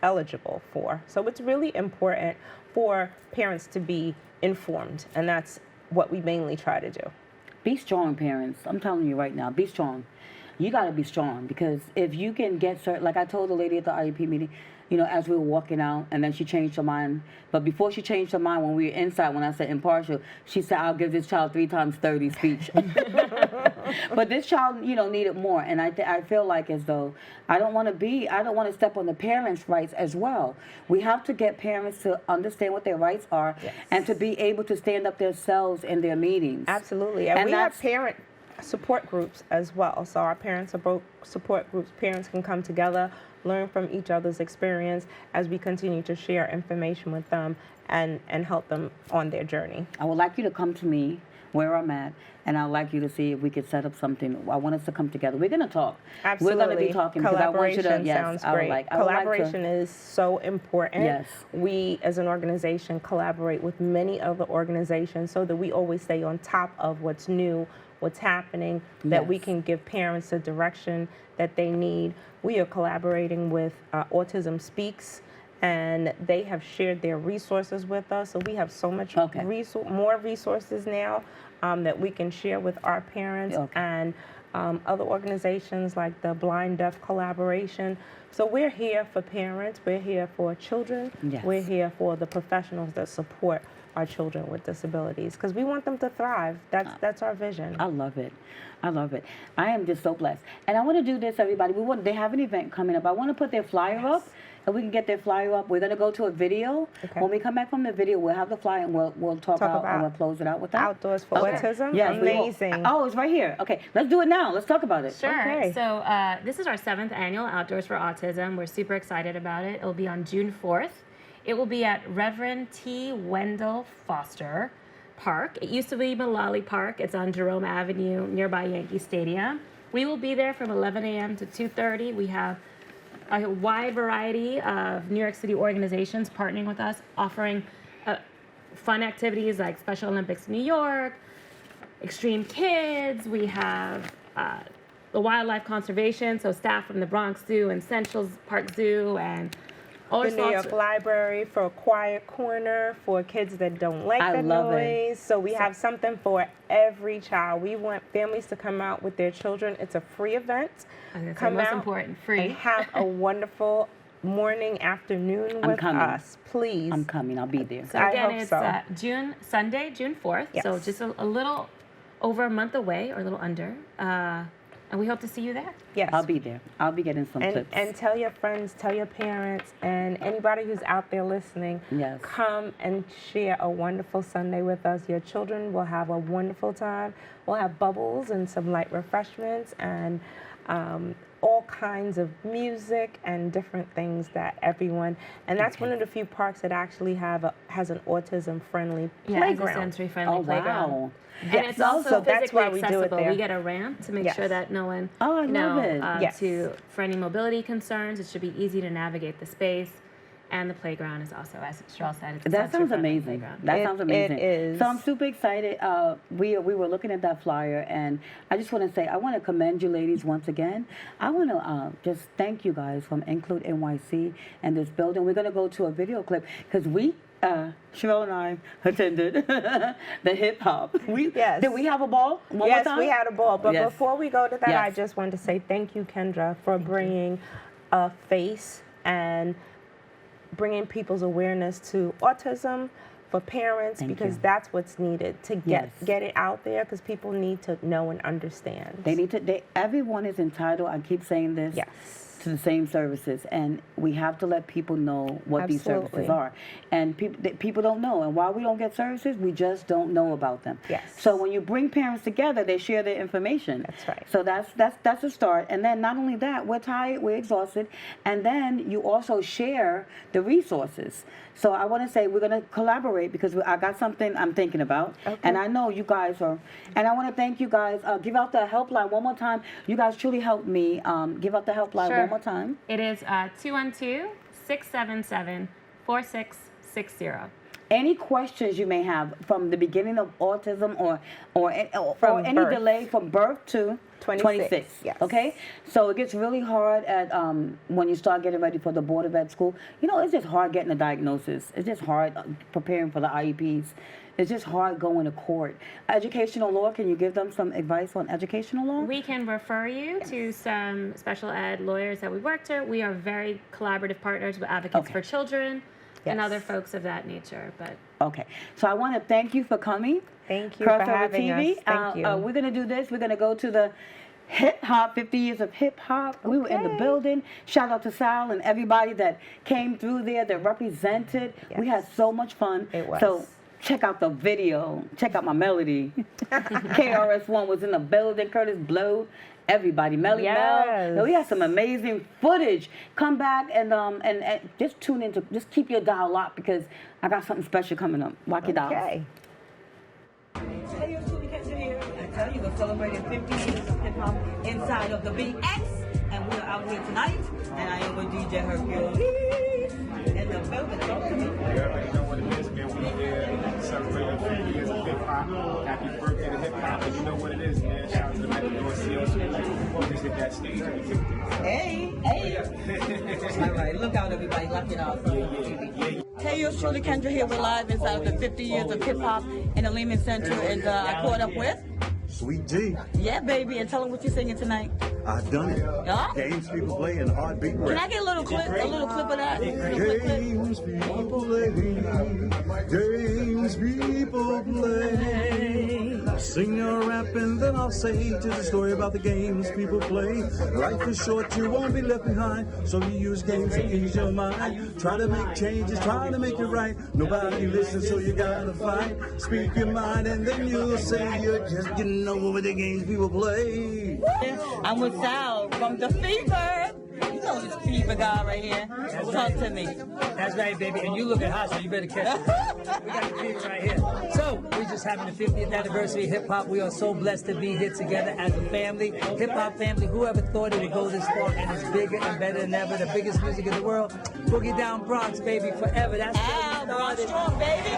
eligible for. So it's really important for parents to be informed, and that's what we mainly try to do. Be strong, parents. I'm telling you right now, be strong. You got to be strong, because if you can get certain, like I told the lady at the IEP meeting, as we were walking out, and then she changed her mind. But before she changed her mind, when we were inside, when I said impartial, she said, I'll give this child 3 times 30 speech. But this child, needed more. And I feel like as though I don't want to step on the parents' rights as well. We have to get parents to understand what their rights are, yes, and to be able to stand up themselves in their meetings. Absolutely. And we have parent support groups as well. So our parents support groups, parents can come together, learn from each other's experience as we continue to share information with them and help them on their journey. I would like you to come to me where I'm at, and I'd like you to see if we could set up something. I want us to come together. We're going to talk. Absolutely. We're going to be talking. Collaboration sounds great. Collaboration is so important. Yes. We as an organization collaborate with many other organizations so that we always stay on top of what's new, what's happening, that we can give parents the direction that they need. We are collaborating with Autism Speaks, and they have shared their resources with us. So we have so much more resources now that we can share with our parents and other organizations like the Blind Deaf Collaboration. So we're here for parents, we're here for children, we're here for the professionals that support our children with disabilities, because we want them to thrive. That's our vision. I love it. I love it. I am just so blessed. And I want to do this, everybody. They have an event coming up. I want to put their flyer up, and we can get their flyer up. We're going to go to a video. When we come back from the video, we'll have the flyer, and we'll talk about and we'll close it out with that. Outdoors for Autism? Yes, amazing. Oh, it's right here. Okay, let's do it now. Let's talk about it. Sure. Okay. So this is our 7th annual Outdoors for Autism. We're super excited about it. It'll be on June 4th. It will be at Reverend T. Wendell Foster Park. It used to be Mullally Park. It's on Jerome Avenue, nearby Yankee Stadium. We will be there from 11 a.m. to 2:30. We have a wide variety of New York City organizations partnering with us, offering fun activities like Special Olympics New York, Extreme Kids. We have the Wildlife Conservation, so staff from the Bronx Zoo and Central Park Zoo, and the New York Library for a quiet corner for kids that don't like the noise. So we have something for every child. We want families to come out with their children. It's a free event. Come out, important, free. And have a wonderful morning, afternoon with us, please. I'm coming. I'll be there. So again, it's Sunday, June 4th. Yes. So just a little over a month away, or a little under. And we hope to see you there. Yes. I'll be there. I'll be getting some tips. And tell your friends, tell your parents, and anybody who's out there listening, come and share a wonderful Sunday with us. Your children will have a wonderful time. We'll have bubbles and some light refreshments and all kinds of music and different things that everyone, and that's one of the few parks that actually has an autism-friendly playground. It's a sensory-friendly playground. Wow. And it's also that's physically why we accessible. do it there. We get a ramp to make sure that no one, for any mobility concerns, it should be easy to navigate the space. And the playground is also, as Cheryl said, it's that sounds amazing. That sounds amazing. It is. So I'm super excited. We were looking at that flyer, and I just want to say I want to commend you ladies once again. I want to just thank you guys from Include NYC and this building. We're going to go to a video clip because Cheryl and I attended the hip hop. Did we have a ball? One more time? We had a ball. But before we go to that, I just want to say thank you, Kendra, for bringing a face and bringing people's awareness to autism for parents, because that's what's needed to get it out there, because people need to know and understand. They need to. Everyone is entitled. I keep saying this. To the same services, and we have to let people know what these services are. And people don't know, and while we don't get services, we just don't know about them. So when you bring parents together, they share their information. That's right. So that's a start. And then not only that, we're tired, we're exhausted, and then you also share the resources. So I want to say we're going to collaborate, because I got something I'm thinking about, and I know you guys are. And I want to thank you guys. Give out the helpline one more time. You guys truly helped me. Give out the helpline one more time. It is 212-677-4660. Any questions you may have from the beginning of autism or any delay from birth to 26. Okay? So it gets really hard at when you start getting ready for the Board of Ed school. You know, it's just hard getting a diagnosis. It's just hard preparing for the IEPs. It's just hard going to court. Educational law, can you give them some advice on educational law? We can refer you to some special ed lawyers that we worked with. We are very collaborative partners with Advocates for Children and other folks of that nature. Okay, so I want to thank you for coming. Thank you for having TV. us. Thank you. We're going to do this. We're going to go to the hip hop, 50 years of hip hop. We were in the building. Shout out to Sal and everybody that came through there that represented. We had so much fun. It was. So check out the video. Check out my melody. KRS-One was in the building. Curtis Blow. Everybody, Melly Mel. We had some amazing footage. Come back and just tune into, just keep your dial locked, because I got something special coming up. Lock your dial. Okay. Hey, yo, Julie Kendra here. I tell you, we're celebrating 50 years of hip hop inside of the BX, and we're out here tonight. And I am with DJ Hercule in the building. Talk to me. You already know what it is, man. We here celebrating 50 years of hip hop. Happy birthday to hip hop. And you know what it is, man. Shout out to the North Sea. Just hit that stage on the 50th. Hey. All right, look out, everybody. Lock it out. Hey, yours truly, Kendra here. We're live inside of the 50 years of hip hop in the Lehman Center, and I caught up with. Sweet G, Yeah, baby, and tell them what you're singing tonight. I've done it. Yeah? Games people play and heartbeat Can rap. I get a little clip of that? Clip. Games people play, games people play. I'll sing a rap and then I'll say just a story about the games people play. Life is short, you won't be left behind, so you use games to ease your mind. Try to make changes, try to make it right. Nobody listens, so you gotta fight. Speak your mind and then you'll say you're just getting over the games people play. I'm with Sal from the Fever. You know this Fever guy right here. Talk to me. That's right, baby. And you looking hot, so you better catch it. We got the Fever right here. So, we're just having the 50th anniversary of hip hop. We are so blessed to be here together as a family. Hip hop family. Whoever thought it would go this far, and it's bigger and better than ever. The biggest music in the world. Boogie Down Bronx, baby, forever. That's Al, Bronx strong, baby.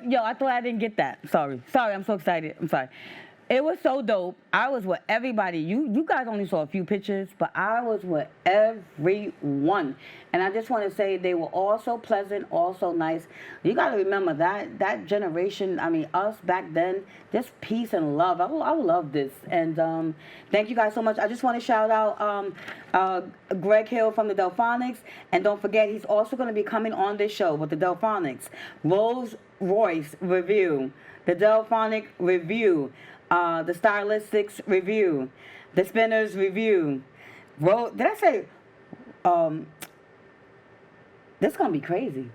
Yo, I thought I didn't get that. Sorry, I'm so excited. I'm sorry. It was so dope. I was with everybody. You guys only saw a few pictures, but I was with everyone. And I just want to say they were all so pleasant, all so nice. You got to remember that generation, I mean, us back then, just peace and love. I love this. And thank you guys so much. I just want to shout out Greg Hill from the Delphonics. And don't forget, he's also going to be coming on this show with the Delphonics. Rolls Royce Revue, the Delphonic Revue, the Stylistics Revue, the Spinners Revue. Did I say? This is gonna be crazy.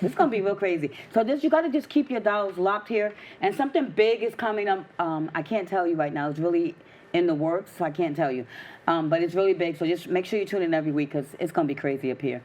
This is gonna be real crazy. So you gotta just keep your dials locked here. And something big is coming up. I can't tell you right now. It's really in the works, so I can't tell you. But it's really big. So just make sure you tune in every week because it's gonna be crazy up here.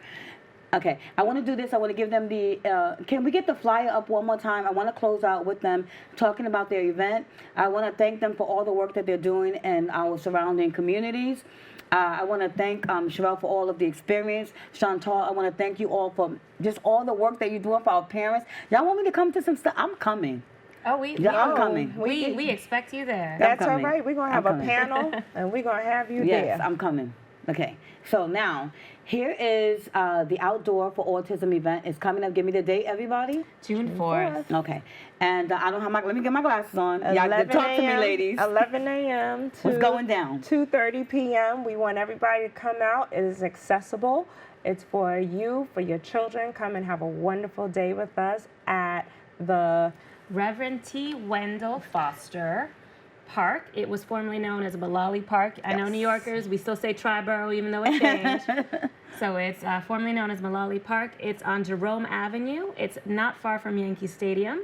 Okay, I want to do this. I want to give them the, can we get the flyer up one more time? I want to close out with them talking about their event. I want to thank them for all the work that they're doing in our surrounding communities. I want to thank Sherelle for all of the experience. Chantal, I want to thank you all for just all the work that you're doing for our parents. Y'all want me to come to some stuff? I'm coming. Oh, I'm coming. We expect you there. That's all right. We're going to have a panel, and we're going to have you there. Yes, I'm coming. Okay, so now, here is the Outdoor for Autism event. It's coming up. Give me the date, everybody. June 4th. Okay, and I don't have my, let me get my glasses on. Y'all talk to me, ladies. 11 a.m. to what's going down? 2:30 p.m. We want everybody to come out. It is accessible. It's for you, for your children. Come and have a wonderful day with us at the Reverend T. Wendell Foster Park. It was formerly known as Mullally Park. I know New Yorkers, we still say Triborough even though it changed. So it's formerly known as Mullally Park. It's on Jerome Avenue. It's not far from Yankee Stadium.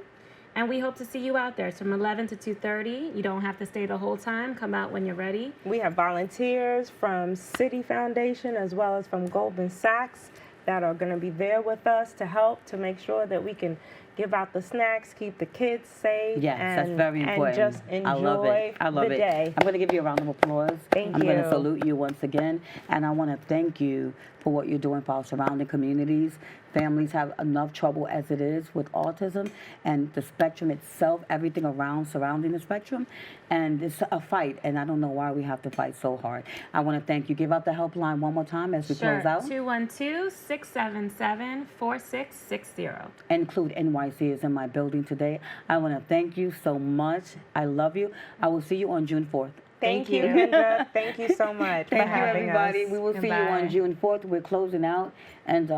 And we hope to see you out there. It's from 11 to 2:30. You don't have to stay the whole time. Come out when you're ready. We have volunteers from City Foundation as well as from Goldman Sachs that are going to be there with us to help to make sure that we can give out the snacks, keep the kids safe. Yes, and, that's very important. And just enjoy I love it. I love the it. day. I'm going to give you a round of applause. Thank I'm going you. to salute you once again, and I want to thank you for what you're doing for our surrounding communities. Families have enough trouble as it is with autism and the spectrum itself, everything around surrounding the spectrum, and it's a fight, and I don't know why we have to fight so hard. I want to thank you. Give out the helpline one more time as we close out. 212-677-4660. Include NYC is in my building today. I want to thank you so much. I love you. I will see you on June 4th. Thank you, Kendra. Thank you so much for Thank you, having everybody. us. We will see you Goodbye. on June 4th. We're closing out, and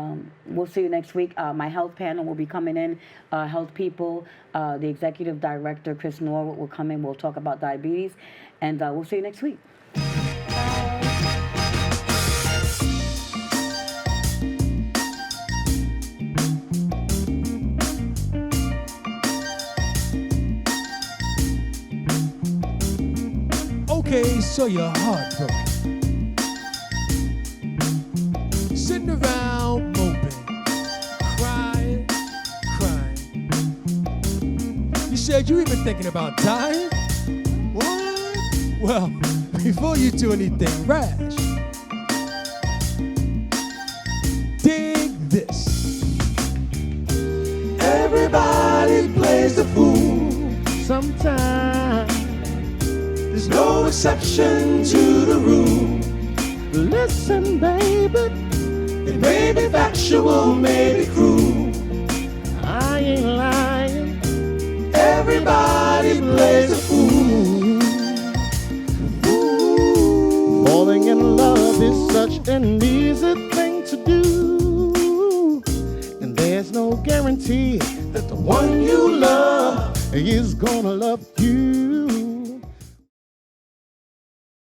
we'll see you next week. My health panel will be coming in, health people. The executive director, Chris Norwood, will come in. We'll talk about diabetes, and we'll see you next week. Okay, so you're heartbroken, sitting around moping, crying. You said you even thinking about dying? What? Well, before you do anything rash, dig this. Everybody plays the fool sometimes. There's no exception to the rule. Listen, baby, it may be factual, may be cruel. I ain't lying. Everybody plays a fool. Ooh. Falling in love is such an easy thing to do, and there's no guarantee that the one you love is gonna love you.